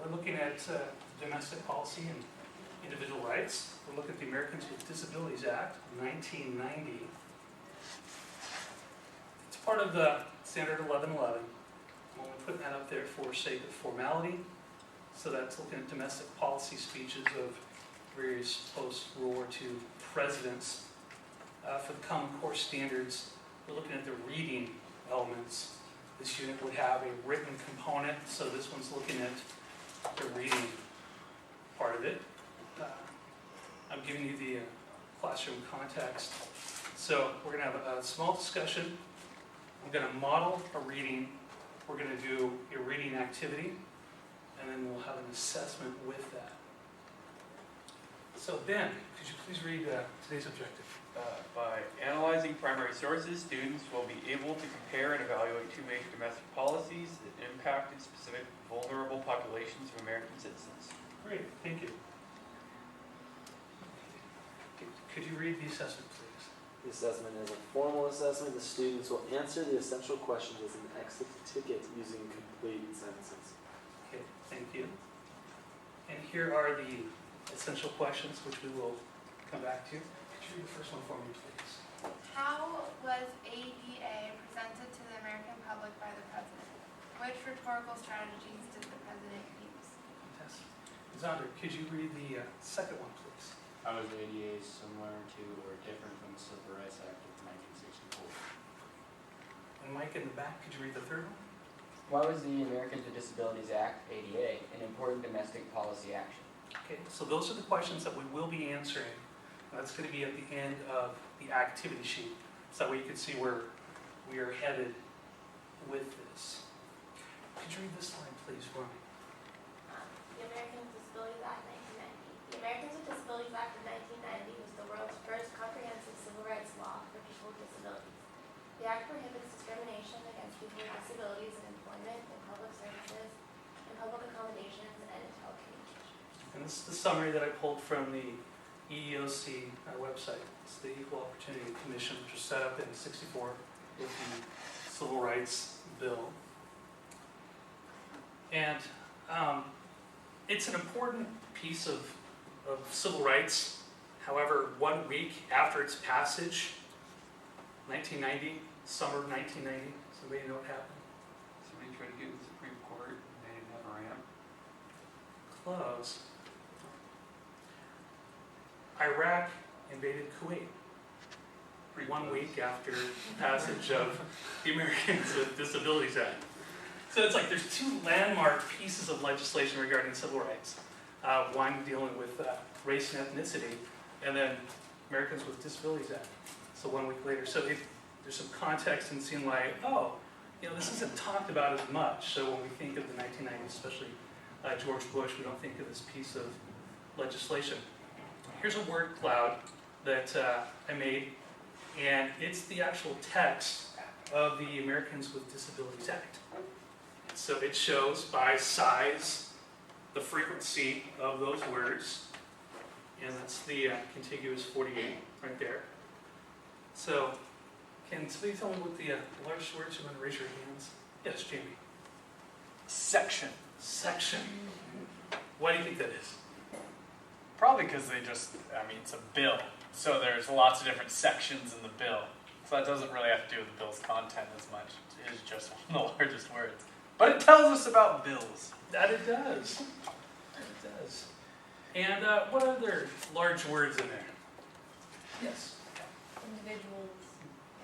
we're looking at domestic policy and individual rights. We're looking at the Americans with Disabilities Act of 1990. It's part of the Standard 1111. We're putting that up there for sake of formality. So that's looking at domestic policy speeches of various post-World War II presidents. For the Common Core standards, we're looking at the reading elements. This unit would have a written component, so this one's looking at the reading part of it. I'm giving you the classroom context. So we're going to have a small discussion. I'm going to model a reading. We're going to do a reading activity, and then we'll have an assessment with that. So Ben, could you please read today's objective? By analyzing primary sources, students will be able to compare and evaluate two major domestic policies that impacted specific vulnerable populations of American citizens. Great, thank you. Could you read the assessment, please? The assessment is a formal assessment. The students will answer the essential questions as an exit ticket using complete sentences. Okay, thank you. And here are the essential questions, which we will come back to. Could you read the first one for me, please? How was ADA presented to the American public by the President? Which rhetorical strategies did the President use? Fantastic. Zander, could you read the second one, please? How is ADA similar to or different from the Civil Rights Act of 1964? And Mike in the back, could you read the third one? Why was the Americans with Disabilities Act, ADA, an important domestic policy action? Okay, so those are the questions that we will be answering. That's going to be at the end of the activity sheet. So that way you can see where we are headed with this. Could you read this line, please, for me? The Americans with Disabilities Act 1990. The Americans with Disabilities Act of 1990 was the world's first comprehensive civil rights law for people with disabilities. The act prohibits discrimination against people with disabilities in employment, in public services, in public accommodations, and in telecommunications. And this is the summary that I pulled from the EEOC website. It's the Equal Opportunity Commission, which was set up in '64 with the Civil Rights Bill. And it's an important piece of civil rights. However, 1 week after its passage, 1990, summer of 1990, somebody know what happened? Somebody tried to get to the Supreme Court and they didn't have a ramp. Close. Iraq invaded Kuwait. 1 week after passage of the Americans with Disabilities Act. So it's like there's two landmark pieces of legislation regarding civil rights. One dealing with race and ethnicity, and then Americans with Disabilities Act. So 1 week later. So there's some context in seeing like, oh, this isn't talked about as much. So when we think of the 1990s, especially George Bush, we don't think of this piece of legislation. Here's a word cloud that I made, and it's the actual text of the Americans with Disabilities Act. So it shows by size the frequency of those words, and that's the contiguous 48 right there. So can somebody tell me what the largest words? You want to raise your hands? Yes, Jamie. Section. Section. Why do you think that is? Probably because it's a bill. So there's lots of different sections in the bill. So that doesn't really have to do with the bill's content as much. It is just one of the largest words. But it tells us about bills. That it does. It does. And what other large words in there? Yes. Individuals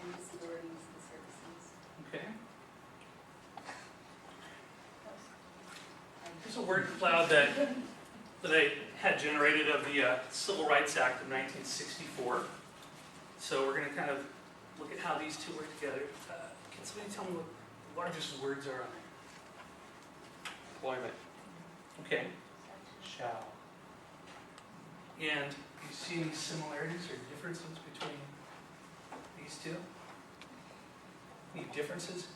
and disabilities and services. Okay. There's a word cloud that I had generated of the Civil Rights Act of 1964. So we're going to kind of look at how these two work together. Can somebody tell me what the largest words are on there? Employment. Okay. Shall. And do you see any similarities or differences between these two? Any differences?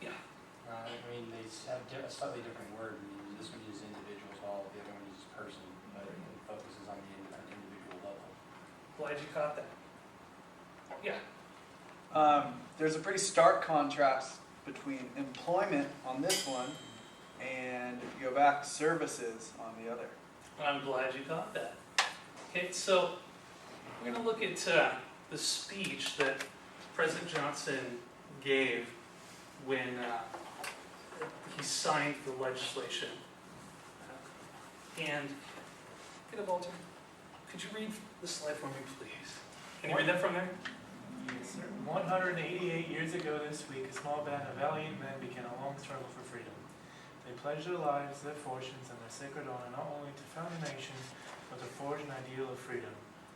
Yeah. They have a slightly different word. This one uses individuals, while the other one uses person, but it focuses on the individual level. Glad you caught that. Yeah. There's a pretty stark contrast between employment on this one and you have ACT services on the other. I'm glad you got that. Okay, so we're going to look at the speech that President Johnson gave when he signed the legislation. And, Walter, could you read the slide for me, please? Can you read that from there? Yes, sir. 188 years ago this week, a small band of valiant men began a long struggle for freedom. They pledged their lives, their fortunes, and their sacred honor not only to found a nation, but to forge an ideal of freedom,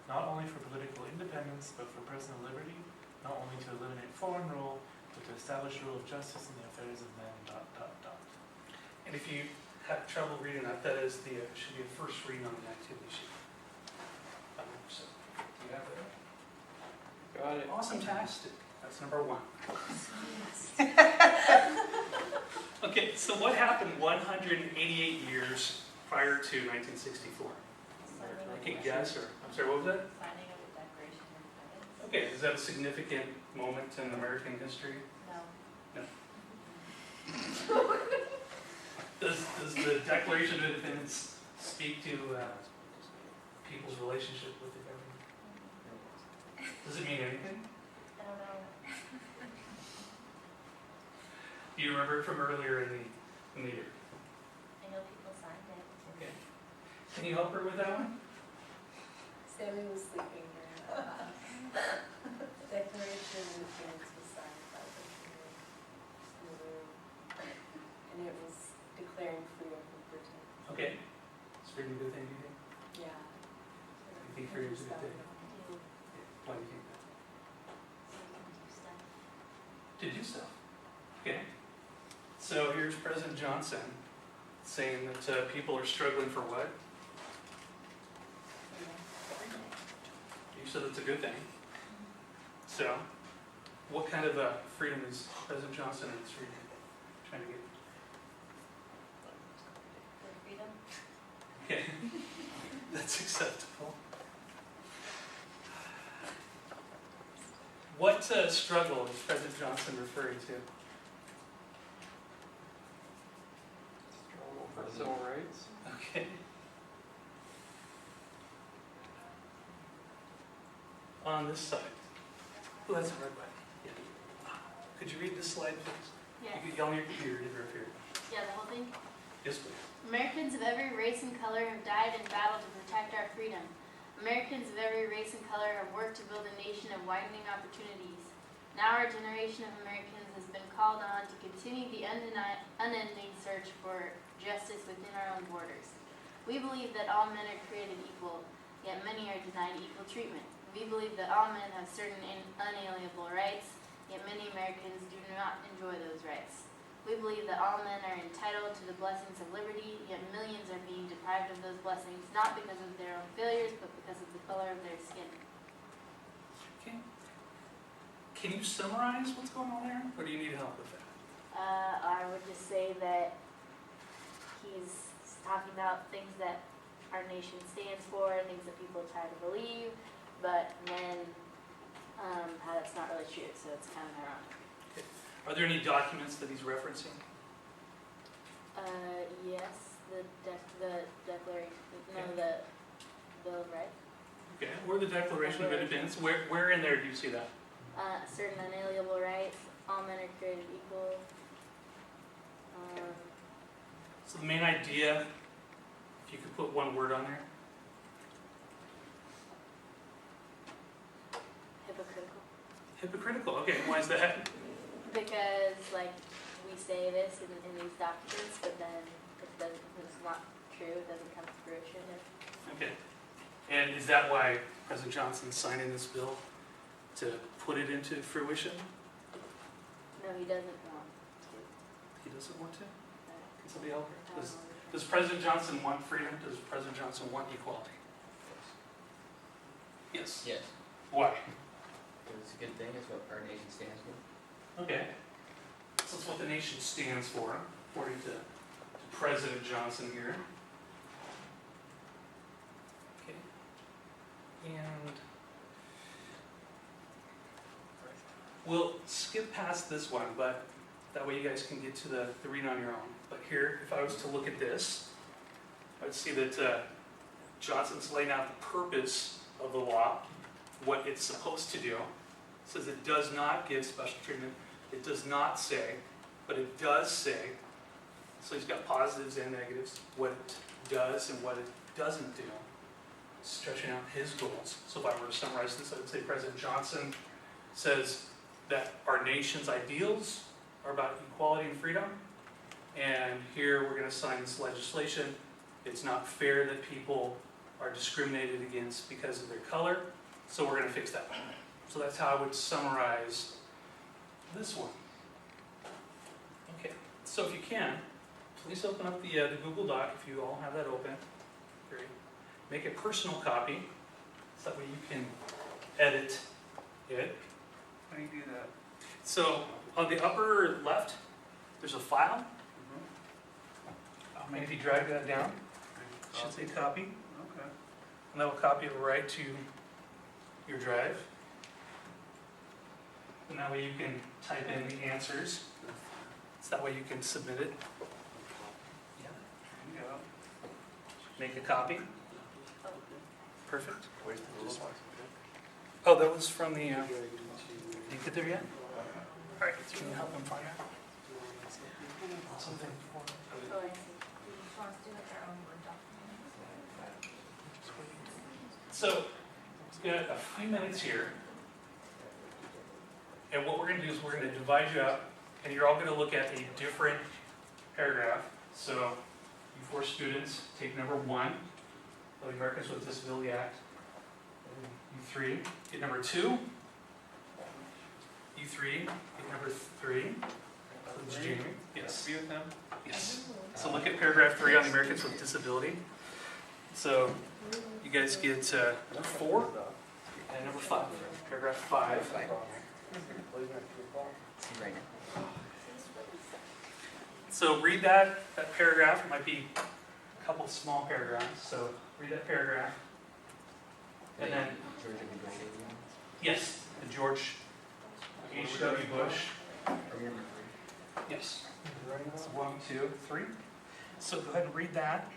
not only for political independence, but for personal liberty, not only to eliminate foreign rule, but to establish rule of justice in the affairs of men, ... And if you have trouble reading that, that is should be a first reading on the activity sheet. So, you have that? Got it. Awesome tastic. That's number one. Okay, so what happened 188 years prior to 1964? Okay, guess or, I'm sorry, what was that? Signing of the Declaration of Independence? Okay, is that a significant moment in American history? No. Does the Declaration of Independence speak to people's relationship with the government? Does it mean anything? I don't know. Do you remember it from earlier in the year? I know people signed it. Okay. Can you help her with that one? Sammy was sleeping during that. The Declaration of Independence was signed by the people in the room, and it was declaring freedom from Britain. Okay. Is freedom a good thing, do you think? Yeah. You think freedom's a good thing? Why do you think that? To do stuff. Okay. So here's President Johnson saying that people are struggling for what? You said it's a good thing. So, what kind of freedom is President Johnson and his freedom trying to get? Freedom? Okay, that's acceptable. What struggle is President Johnson referring to? Struggle for civil rights. Okay. On this side. Oh, that's a red button. Yeah. Could you read this slide, please? Yes. You could yell on your computer if you're up here. Yeah, the whole thing? Yes, please. Americans of every race and color have died in battle to protect our freedom. Americans of every race and color have worked to build a nation of widening opportunities. Now our generation of Americans has been called on to continue the unending search for justice within our own borders. We believe that all men are created equal, yet many are denied equal treatment. We believe that all men have certain unalienable rights, yet many Americans do not enjoy those rights. We believe that all men are entitled to the blessings of liberty, yet millions are being deprived of those blessings, not because of their own failures, but because of the color of their skin. Okay. Can you summarize what's going on there, or do you need help with that? I would just say that he's talking about things that our nation stands for, things that people try to believe, but then how that's not really true, so it's kind of ironic. Are there any documents that he's referencing? Yes, the declaration, the Bill of Rights. Okay, or the Declaration of Independence. Where in there do you see that? Certain unalienable rights, all men are created equal. So the main idea, if you could put one word on there. Hypocritical. Hypocritical, okay, why is that? Because, like, we say this in these documents, but then it's not true, it doesn't come to fruition. Okay. And is that why President Johnson's signing this bill? To put it into fruition? No, he doesn't want to. He doesn't want to? Uh, Can somebody help her? I don't know. Does President Johnson want freedom? Does President Johnson want equality? Yes. Yes. Why? It's a good thing, it's what our nation stands for. Okay. So that's what the nation stands for, according to President Johnson here. Okay. And we'll skip past this one, but That way you guys can get to the reading on your own. But here, if I was to look at this, I would see that Johnson's laying out the purpose of the law, what it's supposed to do. It says it does not give special treatment. It does not say, but it does say. So he's got positives and negatives, what it does and what it doesn't do, stretching out his goals. So if I were to summarize this, I would say President Johnson says that our nation's ideals are about equality and freedom. And here we're going to sign this legislation. It's not fair that people are discriminated against because of their color, so we're going to fix that. So that's how I would summarize this one. Okay, so if you can, please open up the Google Doc if you all have that open. Great. Make a personal copy, so that way you can edit it. How do you do that? So on the upper left, there's a file. And if you drag that down, it should say copy. Okay. And that will copy it right to your drive. And that way you can type in the answers. So that way you can submit it. Yeah. There you go. Make a copy. Perfect. Oh, that was from the, did you get there yet? All right, can you help them find out? Something. Oh, I see. Each wants to do like their own Word document. So, we've got a few minutes here. And what we're going to do is we're going to divide you up, and you're all going to look at a different paragraph. So, you four students, take number 1 of the Americans with Disability Act. You 3, get number 2. You 3, get number 3. That's Jamie. Yes. Be with them. Yes. So look at paragraph 3 on the Americans with Disability. So you guys get number 4 and number 5. Paragraph 5. So read that paragraph. It might be a couple small paragraphs. So read that paragraph. And then, yes, the George H.W. Bush. Yes. 1, 2, 3. So go ahead and read that.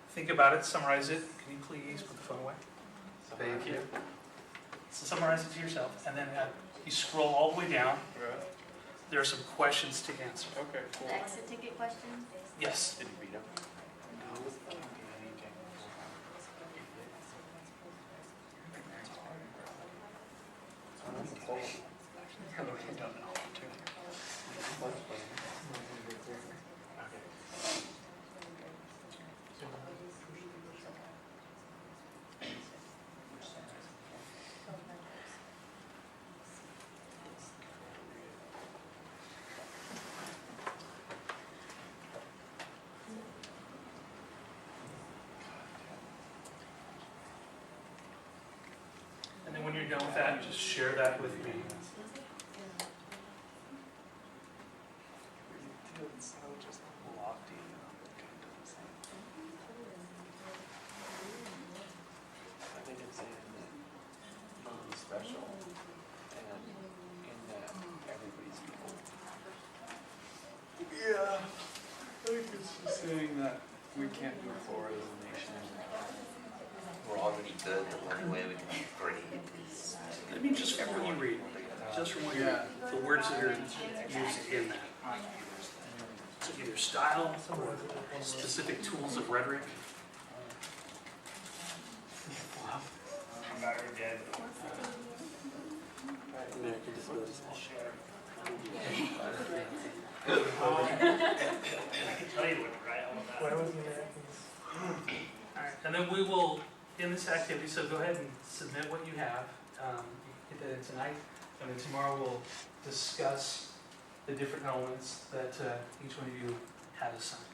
Think about it, summarize it. Can you please put the phone away? Thank you. So summarize it to yourself, and then you scroll all the way down. Right. There are some questions to answer. Okay, cool. The exit ticket questions? Yes. Did you read them? And then when you're done with that, just share that with me. Special, and in that everybody's equal. Yeah, I think it's just saying that we can't move forward as a nation. We're already good, the only way we can be great is I mean, just from what you read. Just from what you read. The words that are used in that. So either style or specific tools of rhetoric. American Disabilities Act. Why was the Americans? Alright, and then we will, in this activity, so go ahead and submit what you have. You can get that in tonight, and then tomorrow we'll discuss the different elements that each one of you had assigned.